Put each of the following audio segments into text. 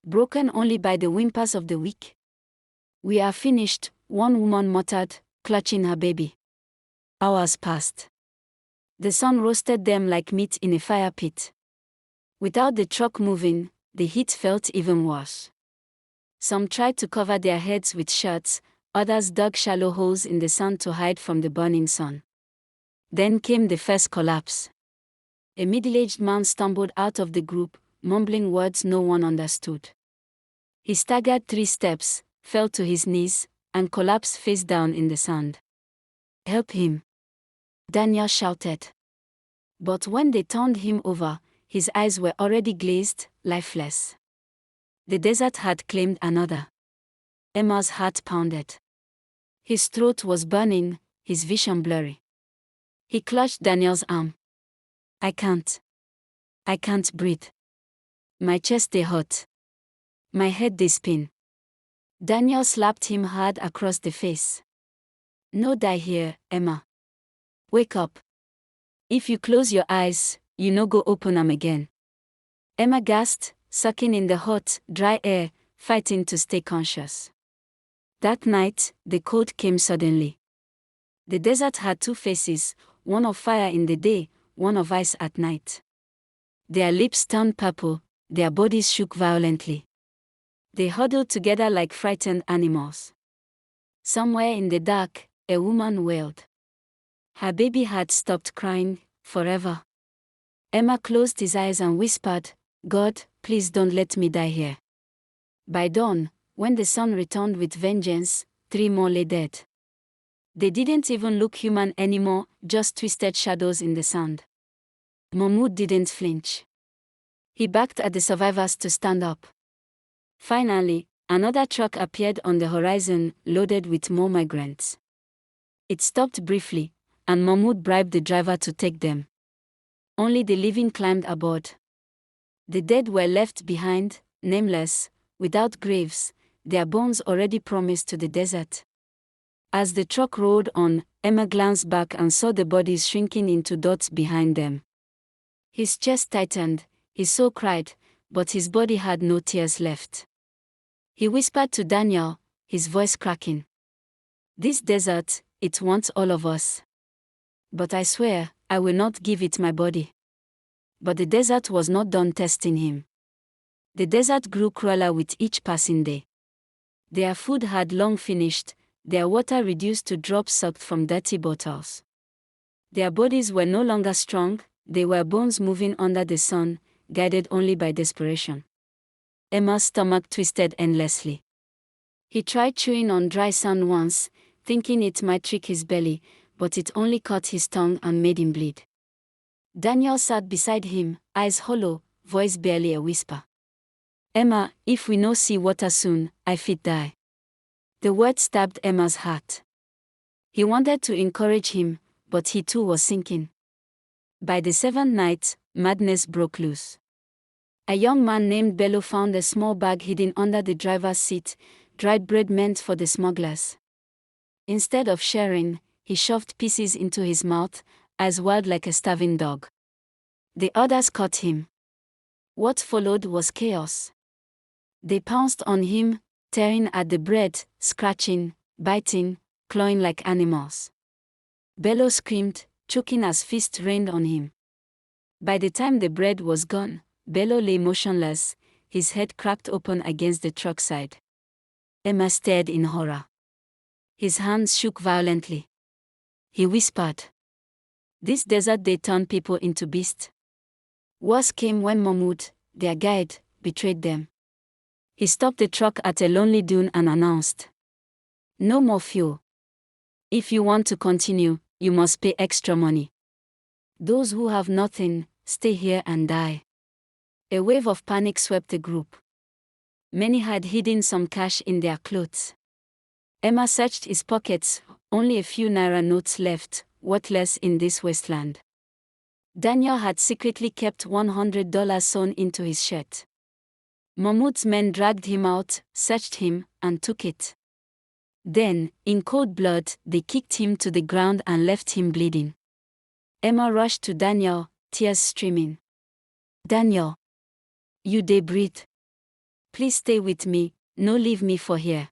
broken only by the whimpers of the weak. "We are finished," one woman muttered, clutching her baby. Hours passed. The sun roasted them like meat in a fire pit. Without the truck moving, the heat felt even worse. Some tried to cover their heads with shirts, others dug shallow holes in the sand to hide from the burning sun. Then came the first collapse. A middle-aged man stumbled out of the group, mumbling words no one understood. He staggered 3 steps, fell to his knees, and collapsed face down in the sand. "Help him!" Daniel shouted. But when they turned him over, his eyes were already glazed, lifeless. The desert had claimed another. Emma's heart pounded. His throat was burning, his vision blurry. He clutched Daniel's arm. I can't breathe. My chest dey hot. My head dey spin." Daniel slapped him hard across the face. "No die here, Emma. Wake up. If you close your eyes, you no go open them again." Emma gasped, sucking in the hot, dry air, fighting to stay conscious. That night, the cold came suddenly. The desert had 2 faces, one of fire in the day, one of ice at night. Their lips turned purple, their bodies shook violently. They huddled together like frightened animals. Somewhere in the dark, a woman wailed. Her baby had stopped crying, forever. Emma closed his eyes and whispered, "God, please don't let me die here." By dawn, when the sun returned with vengeance, 3 more lay dead. They didn't even look human anymore, just twisted shadows in the sand. Mahmoud didn't flinch. He backed at the survivors to stand up. Finally, another truck appeared on the horizon, loaded with more migrants. It stopped briefly, and Mahmoud bribed the driver to take them. Only the living climbed aboard. The dead were left behind, nameless, without graves, their bones already promised to the desert. As the truck rolled on, Emma glanced back and saw the bodies shrinking into dots behind them. His chest tightened, his soul cried, but his body had no tears left. He whispered to Daniel, his voice cracking. "This desert, it wants all of us. But I swear, I will not give it my body." But the desert was not done testing him. The desert grew crueler with each passing day. Their food had long finished, their water reduced to drops sucked from dirty bottles. Their bodies were no longer strong, they were bones moving under the sun, guided only by desperation. Emma's stomach twisted endlessly. He tried chewing on dry sand once, thinking it might trick his belly, but it only cut his tongue and made him bleed. Daniel sat beside him, eyes hollow, voice barely a whisper. "Emma, if we no see water soon, I fit die." The word stabbed Emma's heart. He wanted to encourage him, but he too was sinking. By the 7th night, madness broke loose. A young man named Bello found a small bag hidden under the driver's seat, dried bread meant for the smugglers. Instead of sharing, he shoved pieces into his mouth, eyes wild like a starving dog. The others caught him. What followed was chaos. They pounced on him, tearing at the bread, scratching, biting, clawing like animals. Bello screamed, choking as fists rained on him. By the time the bread was gone, Bello lay motionless, his head cracked open against the truck side. Emma stared in horror. His hands shook violently. He whispered, "This desert they turn people into beasts." Worse came when Mahmoud, their guide, betrayed them. He stopped the truck at a lonely dune and announced, "No more fuel. If you want to continue, you must pay extra money. Those who have nothing, stay here and die." A wave of panic swept the group. Many had hidden some cash in their clothes. Emma searched his pockets, only a few naira notes left, worthless in this wasteland. Daniel had secretly kept $100 sewn into his shirt. Mahmoud's men dragged him out, searched him, and took it. Then, in cold blood, they kicked him to the ground and left him bleeding. Emma rushed to Daniel, tears streaming. "Daniel, you dey breathe?" Please stay with me, no leave me for here.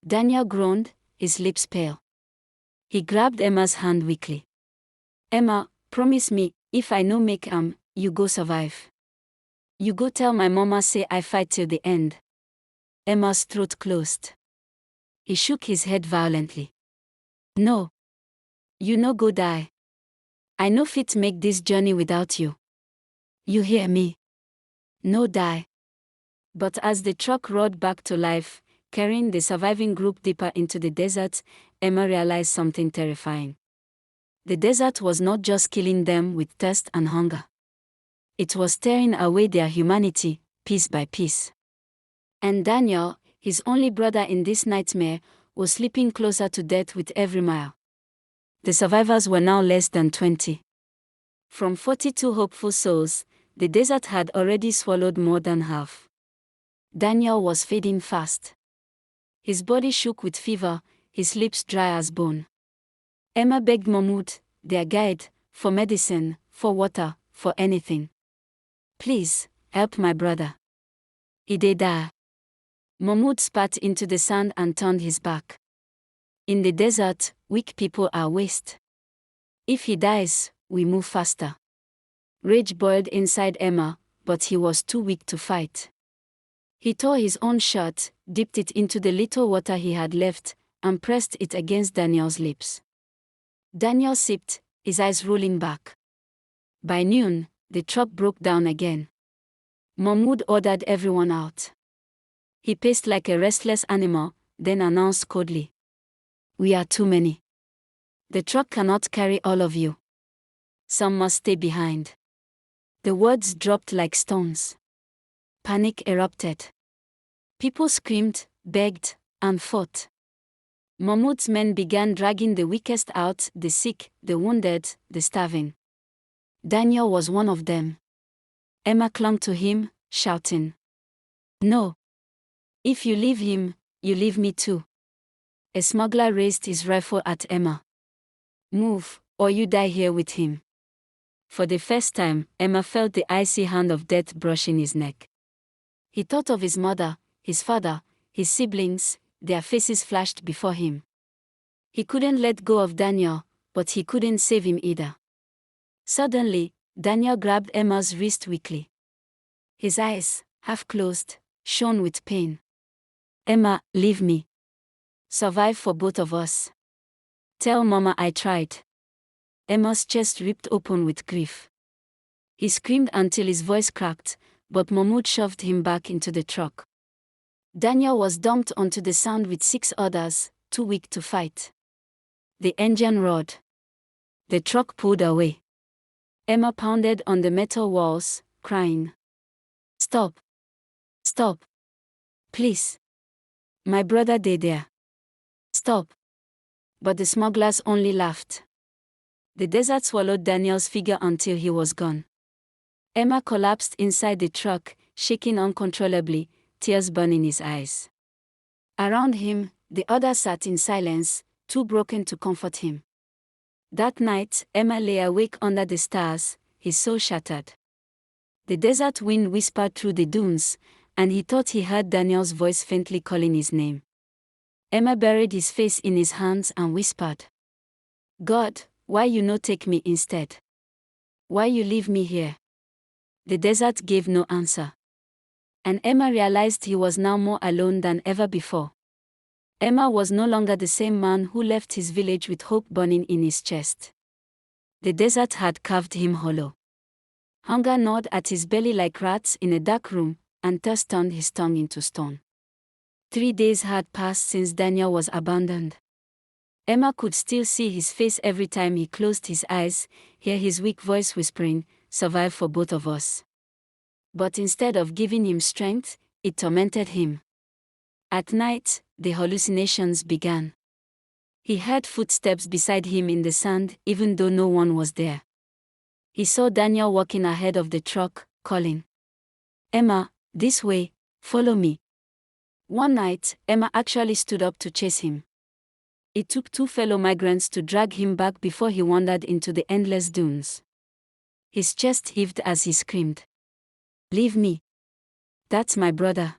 Daniel groaned, his lips pale. He grabbed Emma's hand weakly. Emma, promise me, if I no make you go survive. You go tell my mama say I fight till the end. Emma's throat closed. He shook his head violently. No. You no go die. I no fit make this journey without you. You hear me? No die. But as the truck roared back to life, carrying the surviving group deeper into the desert, Emma realized something terrifying. The desert was not just killing them with thirst and hunger. It was tearing away their humanity, piece by piece. And Daniel, his only brother in this nightmare, was slipping closer to death with every mile. The survivors were now less than 20. From 42 hopeful souls, the desert had already swallowed more than half. Daniel was fading fast. His body shook with fever, his lips dry as bone. Emma begged Mahmoud, their guide, for medicine, for water, for anything. Please, help my brother. He did die. Mahmoud spat into the sand and turned his back. In the desert, weak people are waste. If he dies, we move faster. Rage boiled inside Emma, but he was too weak to fight. He tore his own shirt, dipped it into the little water he had left, and pressed it against Daniel's lips. Daniel sipped, his eyes rolling back. By noon, the truck broke down again. Mahmoud ordered everyone out. He paced like a restless animal, then announced coldly, "We are too many. The truck cannot carry all of you. Some must stay behind." The words dropped like stones. Panic erupted. People screamed, begged, and fought. Mahmoud's men began dragging the weakest out, the sick, the wounded, the starving. Daniel was one of them. Emma clung to him, shouting, "No. If you leave him, you leave me too." A smuggler raised his rifle at Emma. "Move, or you die here with him." For the first time, Emma felt the icy hand of death brushing his neck. He thought of his mother, his father, his siblings, their faces flashed before him. He couldn't let go of Daniel, but he couldn't save him either. Suddenly, Daniel grabbed Emma's wrist weakly. His eyes, half closed, shone with pain. "Emma, leave me. Survive for both of us. Tell Mama I tried." Emma's chest ripped open with grief. He screamed until his voice cracked, but Mahmoud shoved him back into the truck. Daniel was dumped onto the sand with 6 others, too weak to fight. The engine roared. The truck pulled away. Emma pounded on the metal walls, crying, "Stop! Stop! Please! My brother died there. Stop!" But the smugglers only laughed. The desert swallowed Daniel's figure until he was gone. Emma collapsed inside the truck, shaking uncontrollably, tears burning his eyes. Around him, the others sat in silence, too broken to comfort him. That night, Emma lay awake under the stars, his soul shattered. The desert wind whispered through the dunes, and he thought he heard Daniel's voice faintly calling his name. Emma buried his face in his hands and whispered, "God, why you no take me instead? Why you leave me here?" The desert gave no answer. And Emma realized he was now more alone than ever before. Emma was no longer the same man who left his village with hope burning in his chest. The desert had carved him hollow. Hunger gnawed at his belly like rats in a dark room, and thirst turned his tongue into stone. 3 days had passed since Daniel was abandoned. Emma could still see his face every time he closed his eyes, hear his weak voice whispering, "Survive for both of us." But instead of giving him strength, it tormented him. At night, the hallucinations began. He heard footsteps beside him in the sand, even though no one was there. He saw Daniel walking ahead of the truck, calling, "Emma, this way, follow me." One night, Emma actually stood up to chase him. It took 2 fellow migrants to drag him back before he wandered into the endless dunes. His chest heaved as he screamed, "Leave me. That's my brother."